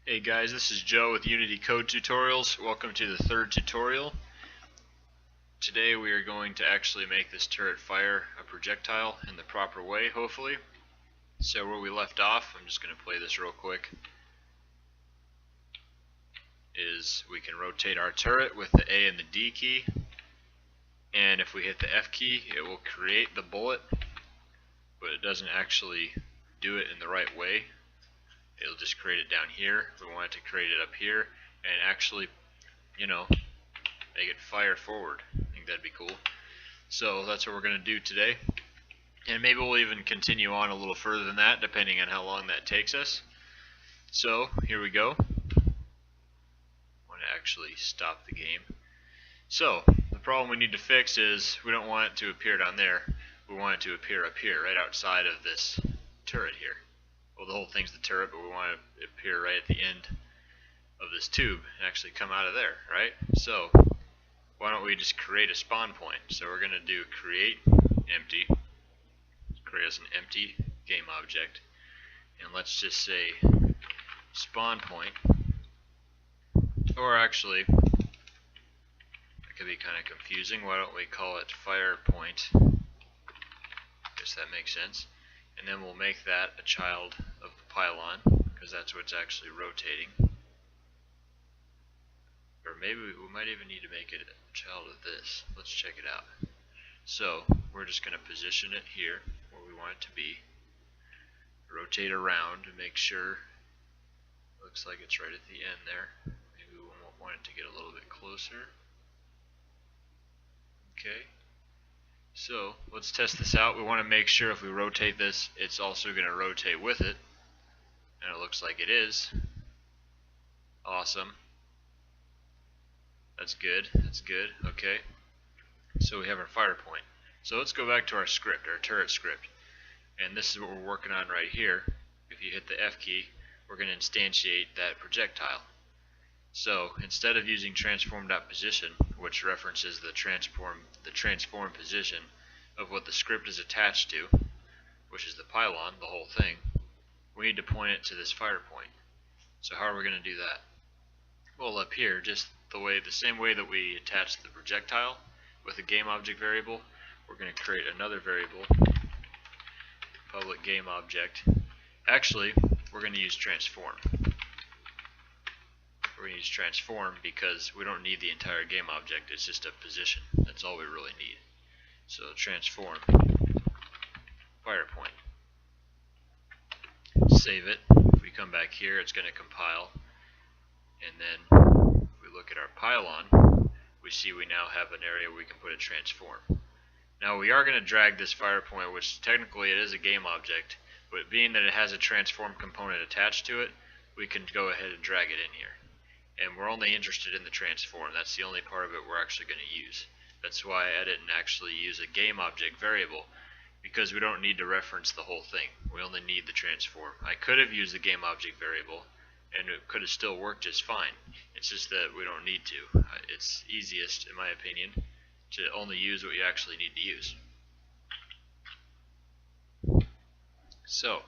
Hey guys, this is Joe with Unity Code Tutorials. Welcome to the third tutorial. Today we are going to actually make this turret fire a projectile in the proper way, hopefully. So where we left off, I'm just going to play this real quick, is we can rotate our turret with the A and the D key, and if we hit the F key it will create the bullet, but it doesn't actually do it in the right way. It'll just create it down here. We want it to create it up here and actually, make it fire forward. I think that'd be cool. So that's what we're going to do today. And maybe we'll even continue on a little further than that, depending on how long that takes us. So here we go. I want to actually stop the game. So the problem we need to fix is we don't want it to appear down there. We want it to appear up here, right outside of this turret here. Well, the whole thing's the turret, but we want it to appear right at the end of this tube and actually come out of there, right? So why don't we just create a spawn point? So we're going to do create empty, create us an empty game object, and let's just say spawn point, or actually that could be kind of confusing. Why don't we call it fire point? Guess that makes sense. And then we'll make that a child of the pylon, because that's what's actually rotating. Or maybe we might even need to make it a child of this. Let's check it out. So we're just going to position it here where we want it to be. Rotate around to make sure. Looks like it's right at the end there. Maybe we want it to get a little bit closer. Okay. So let's test this out. We want to make sure if we rotate this, it's also going to rotate with it. And it looks like it is. Awesome. That's good. That's good. Okay. So we have our fire point. So let's go back to our script, our turret script. And this is what we're working on right here. If you hit the F key, we're going to instantiate that projectile. So instead of using transform.position, which references the transform position of what the script is attached to, which is the pylon, the whole thing, we need to point it to this fire point. So how are we going to do that? Well, up here, just the same way that we attach the projectile with a game object variable, we're going to create another variable, public game object. Actually, we're going to use transform. We're going to use transform because we don't need the entire game object, it's just a position. That's all we really need. So transform fire point. Save it. If we come back here, it's going to compile. And then if we look at our pylon, we see we now have an area where we can put a transform. Now we are going to drag this fire point, which technically it is a game object, but being that it has a transform component attached to it, we can go ahead and drag it in here. And we're only interested in the transform. That's the only part of it we're actually going to use. That's why I didn't actually use a game object variable, because we don't need to reference the whole thing. We only need the transform. I could have used the game object variable, and it could have still worked just fine. It's just that we don't need to. It's easiest, in my opinion, to only use what you actually need to use. So,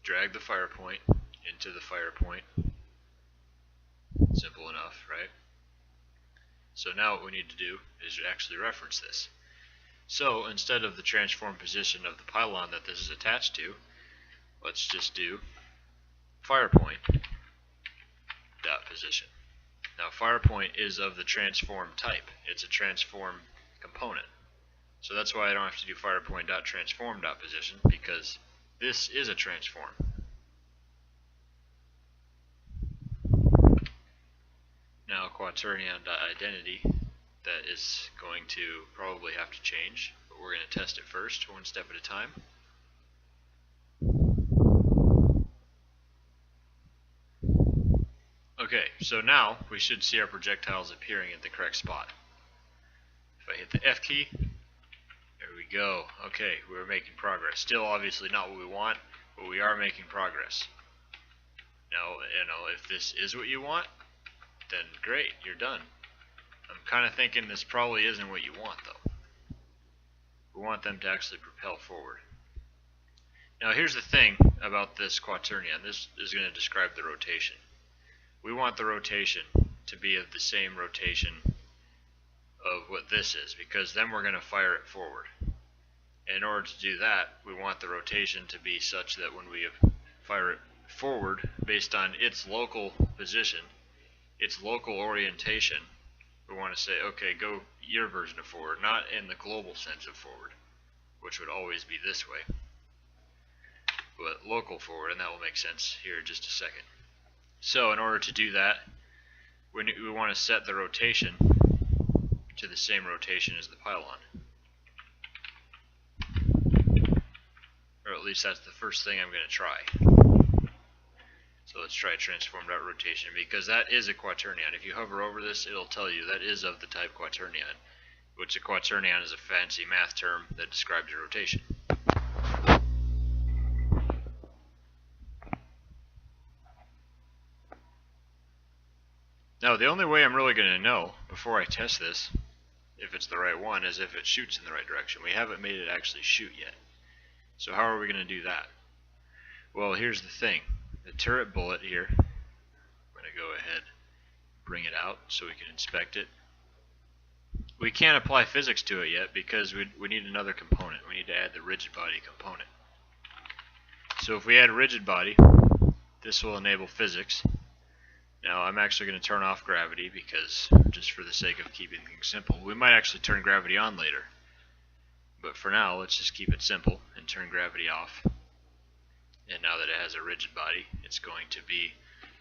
drag the fire point into the fire point. Simple enough, right? So now what we need to do is actually reference this. So instead of the transform position of the pylon that this is attached to, let's just do fire point dot position. Now fire point is of the transform type. It's a transform component. So that's why I don't have to do fire point dot transform dot position, because this is a transform. Now Quaternion.identity, that is going to probably have to change, but we're going to test it first, one step at a time. Okay, so now we should see our projectiles appearing at the correct spot. If I hit the F key, there we go. Okay, we're making progress. Still obviously not what we want, but we are making progress. Now, if this is what you want, then great, you're done. I'm kind of thinking this probably isn't what you want, though. We want them to actually propel forward. Now here's the thing about this quaternion. This is going to describe the rotation. we want the rotation to be of the same rotation of what this is, because then we're going to fire it forward. And in order to do that, we want the rotation to be such that when we fire it forward based on its local position, its local orientation, we want to say, okay, go your version of forward, not in the global sense of forward, which would always be this way, but local forward, and that will make sense here in just a second. So in order to do that, we want to set the rotation to the same rotation as the pylon. Or at least that's the first thing I'm going to try. So let's try transform.rotation, because that is a quaternion. If you hover over this, it'll tell you that is of the type quaternion, which a quaternion is a fancy math term that describes a rotation. Now the only way I'm really going to know before I test this if it's the right one is if it shoots in the right direction. We haven't made it actually shoot yet. So how are we going to do that? Well, here's the thing. The turret bullet here, I'm going to go ahead and bring it out so we can inspect it. We can't apply physics to it yet because we need another component. We need to add the rigid body component. So if we add rigid body, this will enable physics. Now I'm actually going to turn off gravity because, just for the sake of keeping things simple, we might actually turn gravity on later. But for now, let's just keep it simple and turn gravity off. And now that it has a rigid body, it's going to be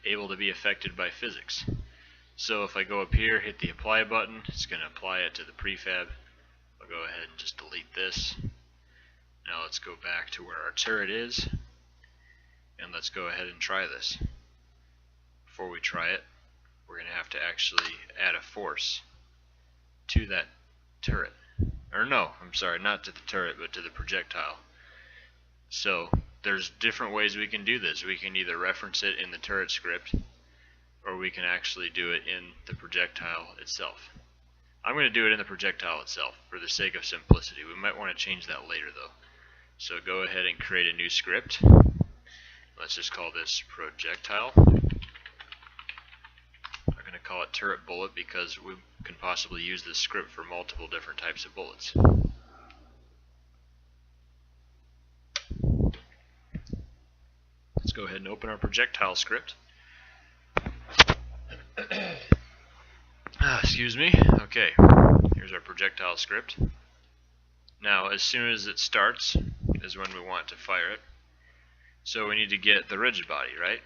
able to be affected by physics. So if I go up here, hit the apply button, it's going to apply it to the prefab. I'll go ahead and just delete this. Now let's go back to where our turret is, and let's go ahead and try this. Before we try it, we're going to have to actually add a force to that turret. Or no, I'm sorry, not to the turret, but to the projectile. So there's different ways we can do this. We can either reference it in the turret script, or we can actually do it in the projectile itself. I'm going to do it in the projectile itself for the sake of simplicity. We might want to change that later though. So go ahead and create a new script. Let's just call this projectile. I'm going to call it turret bullet because we can possibly use this script for multiple different types of bullets. Let's go ahead and open our projectile script. Excuse me. Okay, here's our projectile script. Now, as soon as it starts is when we want to fire it. So we need to get the rigid body, right?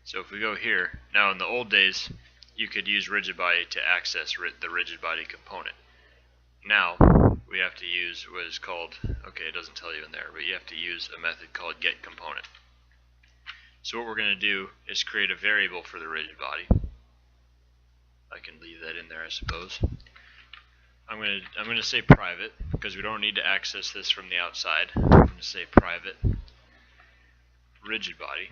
So if we go here, now in the old days, you could use rigid body to access the rigid body component. Now, we have to use what is called, okay, it doesn't tell you in there, but you have to use a method called GetComponent. So what we're going to do is create a variable for the rigid body. I can leave that in there, I suppose. I'm going to say private because we don't need to access this from the outside. I'm going to say private rigid body.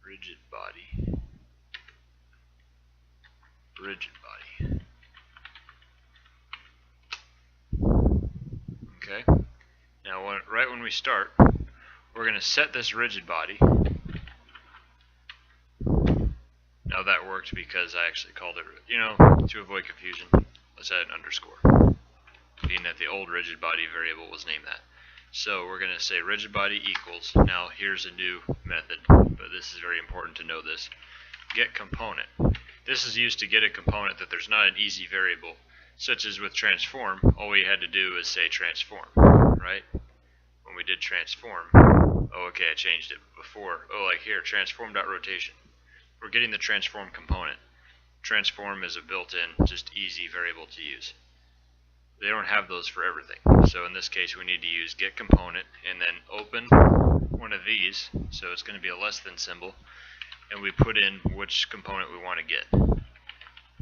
Rigid body. Rigid body. Okay. Now, right when we start, we're going to set this rigid body. Now that worked because I actually called it, to avoid confusion, let's add an underscore, being that the old rigid body variable was named that. So we're going to say rigid body equals, now here's a new method, but this is very important to know this, get component. This is used to get a component that there's not an easy variable, such as with transform, all we had to do is say transform, right? When we did transform, oh okay, I changed it before, like here, transform.rotation. We're getting the transform component. Transform is a built-in, just easy variable to use. They don't have those for everything. So in this case, we need to use getComponent and then open one of these. So it's going to be a less than symbol. And we put in which component we want to get.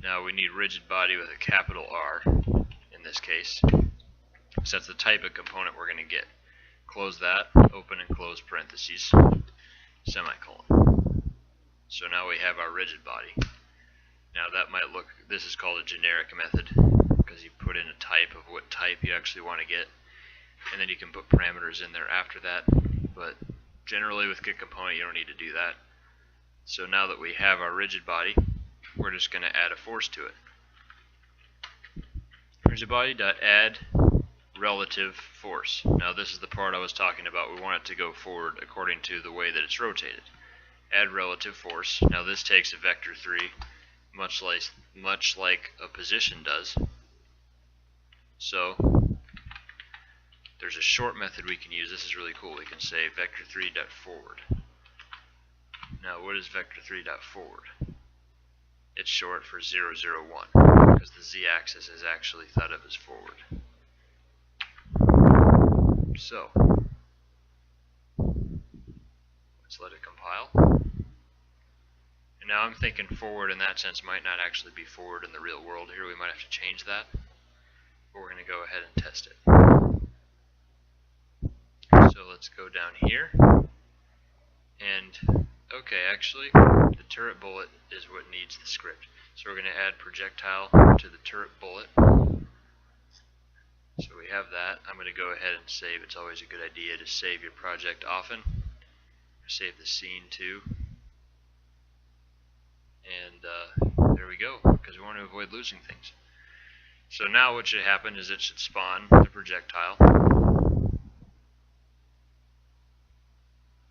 Now we need rigid body with a capital R in this case. So that's the type of component we're going to get. Close that, open and close parentheses, semicolon. So now we have our rigid body. Now that might look, this is called a generic method because you put in a type of what type you actually want to get, and then you can put parameters in there after that. But Generally with GetComponent you don't need to do that. So now that we have our rigid body, we're just going to add a force to it. Rigidbody.add relative force. Now this is the part I was talking about. We want it to go forward according to the way that it's rotated. Add relative force. Now this takes a vector 3, much like a position does. So there's a short method we can use. This is really cool. We can say vector3.forward. Now what is vector3.forward? It's short for 0, 0, 1 because the z-axis is actually thought of as forward. So let's let it compile. And now I'm thinking forward in that sense might not actually be forward in the real world. Here we might have to change that, but we're going to go ahead and test it. So let's go down here, and okay, actually the turret bullet is what needs the script. So we're going to add projectile to the turret bullet. So we have that. I'm going to go ahead and save. It's always a good idea to save your project often. Save the scene too. And there we go, because we want to avoid losing things. So now what should happen is it should spawn the projectile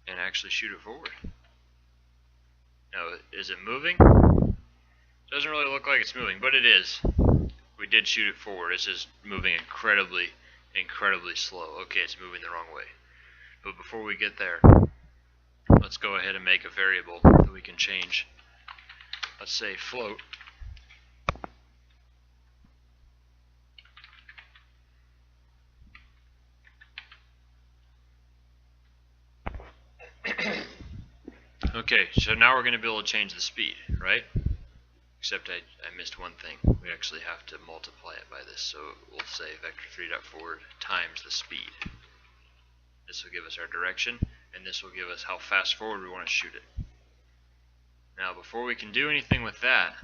and actually shoot it forward. Now, is it moving? Doesn't really look like it's moving, but it is. We did shoot it forward. It's just moving incredibly slow. Okay, it's moving the wrong way. But before we get there, let's go ahead and make a variable that we can change. Let's say float. Okay, so now we're going to be able to change the speed, right? Except I missed one thing. We actually have to multiply it by this, so we'll say vector3.forward times the speed. This will give us our direction, and this will give us how fast forward we want to shoot it. Now, before we can do anything with that,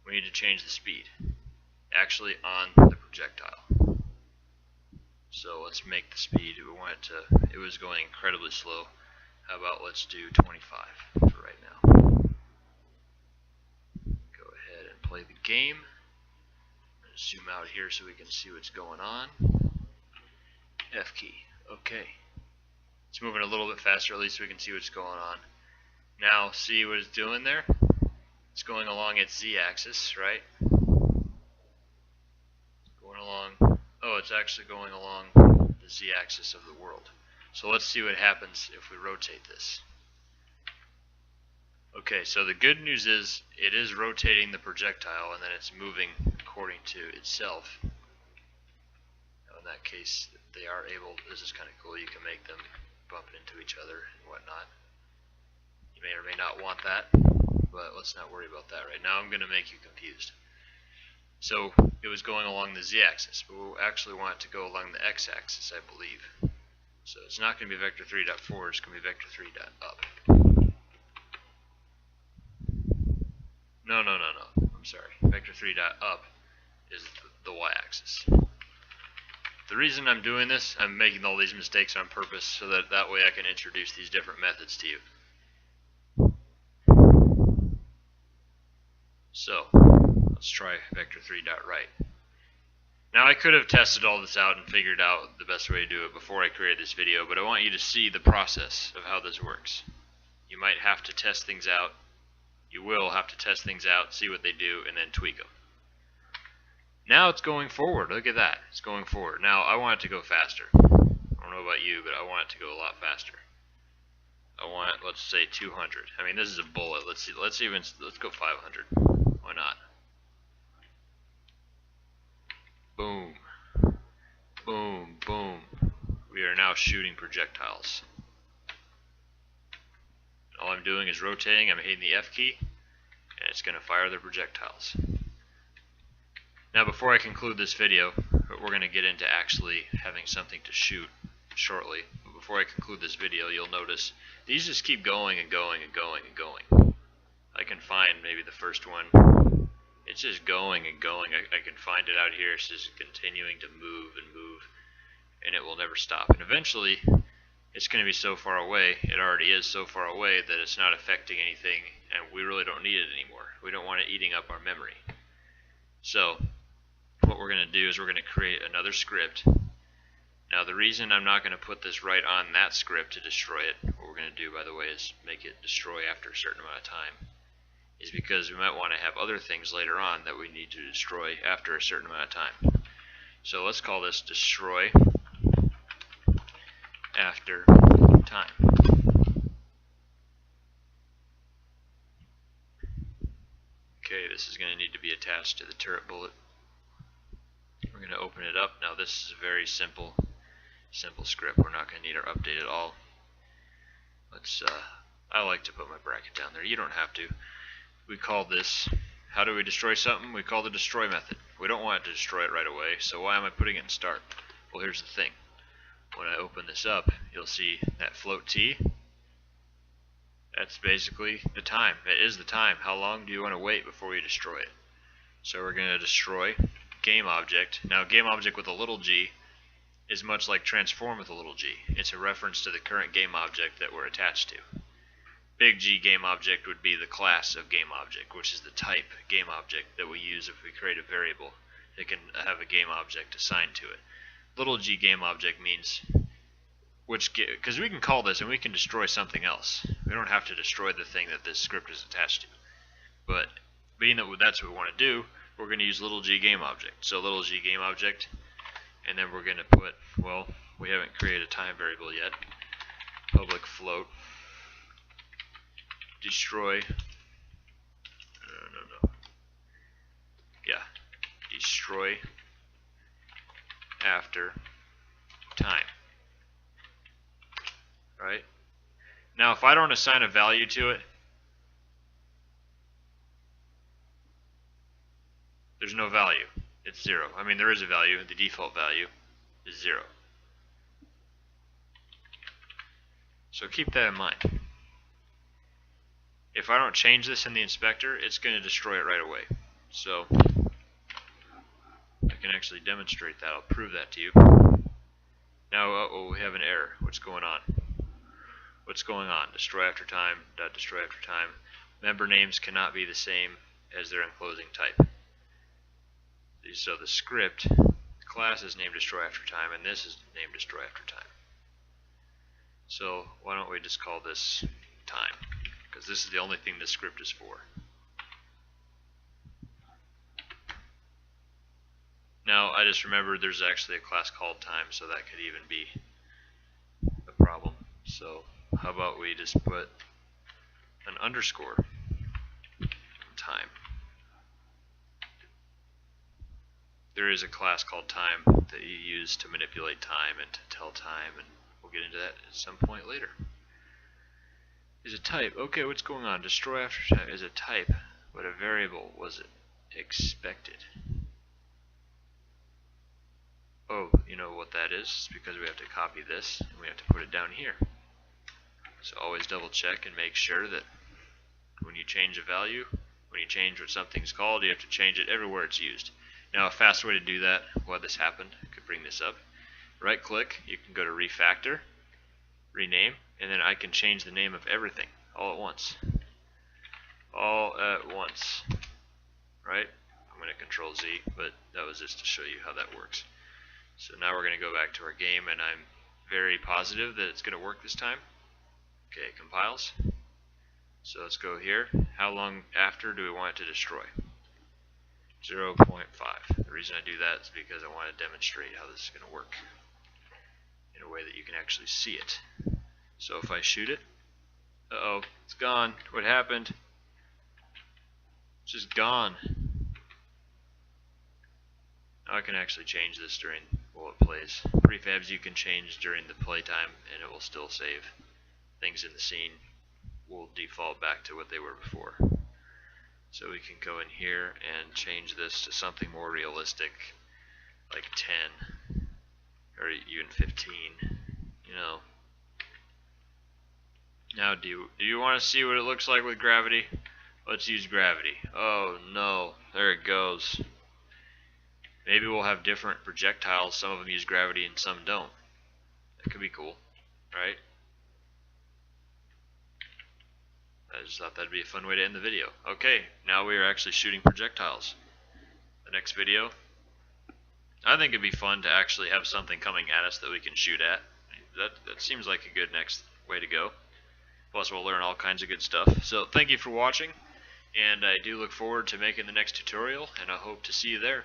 we need to change the speed, actually on the projectile. So let's make the speed. We want it to. It was going incredibly slow. How about let's do 25 for right now. Go ahead and play the game. Zoom out here so we can see what's going on. F key. Okay. It's moving a little bit faster, at least we can see what's going on. Now, see what it's doing there? It's going along its z-axis, right? Going along. Oh, it's actually going along the z-axis of the world. So let's see what happens if we rotate this. Okay, so the good news is it is rotating the projectile, and then it's moving according to itself. Now in that case, they are able, this is kind of cool, you can make them bump into each other and whatnot. You may or may not want that, but let's not worry about that right now. I'm going to make you confused. So it was going along the z-axis, but we actually want it to go along the x-axis, I believe. So it's not going to be vector3.forward, it's going to be vector3.up. No. I'm sorry. Vector3.up is the y-axis. The reason I'm doing this, I'm making all these mistakes on purpose so that way I can introduce these different methods to you. So let's try vector3.right. Now I could have tested all this out and figured out the best way to do it before I created this video, but I want you to see the process of how this works. You might have to test things out. You will have to test things out, see what they do, and then tweak them. Now it's going forward. Look at that. It's going forward. Now I want it to go faster. I don't know about you, but I want it to go a lot faster. I want, let's say 200. I mean, this is a bullet. Let's go 500. Why not? Boom. Boom, boom. We are now shooting projectiles. All I'm doing is rotating, I'm hitting the F key, and it's going to fire the projectiles. Now before I conclude this video, we're going to get into actually having something to shoot shortly. But before I conclude this video, you'll notice these just keep going and going and going and going. I can find maybe the first one. It's just going and going. I can find it out here. It's just continuing to move and move, and it will never stop. And eventually, it's going to be so far away, it already is so far away that it's not affecting anything, and we really don't need it anymore. We don't want it eating up our memory. So what we're going to do is we're going to create another script. Now the reason I'm not going to put this right on that script to destroy it, what we're going to do, by the way, is make it destroy after a certain amount of time, is because we might want to have other things later on that we need to destroy after a certain amount of time. So let's call this destroy after time. Okay, this is going to need to be attached to the turret bullet. We're going to open it up. Now this is a very simple script. We're not going to need our update at all. Let's I like to put my bracket down there. You don't have to. We call this, how do we destroy something? We call the destroy method. We don't want it to destroy it right away, so why am I putting it in start? Well, here's the thing. When I open this up, you'll see that float t. That's basically the time. It is the time. How long do you want to wait before you destroy it? So we're going to destroy game object. Now game object with a little g is much like transform with a little g. It's a reference to the current game object that we're attached to. Big G game object would be the class of game object, which is the type game object that we use if we create a variable that can have a game object assigned to it. Little g game object means which, because we can call this and we can destroy something else. We don't have to destroy the thing that this script is attached to. But being that that's what we want to do, we're going to use little g game object. So little g game object, and then we're going to put, well, we haven't created a time variable yet. Public float destroy. Yeah, destroy after time. Right? Now, if I don't assign a value to it, there's no value. It's 0. I mean, there is a value. The default value is 0. So keep that in mind. If I don't change this in the inspector, it's going to destroy it right away. So I can actually demonstrate that. I'll prove that to you. Now, we have an error. What's going on? What's going on? Destroy after time, dot destroy after time. Member names cannot be the same as their enclosing type. So the script, the class is named destroy after time, and this is named destroy after time. So why don't we just call this time? Because this is the only thing this script is for. Now I just remembered there's actually a class called time, so that could even be a problem. So how about we just put an underscore time. There is a class called time that you use to manipulate time and to tell time, and we'll get into that at some point later. Is a type. Okay, what's going on? Destroy after time is a type, but a variable was expected. Oh, you know what that is? It's because we have to copy this and we have to put it down here. So always double check and make sure that when you change a value, when you change what something's called, you have to change it everywhere it's used. Now a fast way to do that, while this happened, I could bring this up. Right click, you can go to refactor, rename, and then I can change the name of everything all at once. All at once. Right? I'm going to control Z, but that was just to show you how that works. So now we're going to go back to our game, and I'm very positive that it's going to work this time. Okay, it compiles. So let's go here. How long after do we want it to destroy? 0.5. The reason I do that is because I want to demonstrate how this is going to work in a way that you can actually see it. So if I shoot it, uh-oh, it's gone. What happened? It's just gone. Now I can actually change this during while it plays. Prefabs you can change during the playtime and it will still save. Things in the scene will default back to what they were before. So we can go in here and change this to something more realistic, like 10 or even 15, you know. Now do you want to see what it looks like with gravity? Let's use gravity. Oh no, there it goes. Maybe we'll have different projectiles. Some of them use gravity and some don't. That could be cool. right? I just thought that'd be a fun way to end the video. Okay, now we are actually shooting projectiles. The next video, I think it'd be fun to actually have something coming at us that we can shoot at. That seems like a good next way to go. Plus we'll learn all kinds of good stuff. So thank you for watching, and I do look forward to making the next tutorial, and I hope to see you there.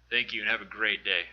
Thank you and have a great day.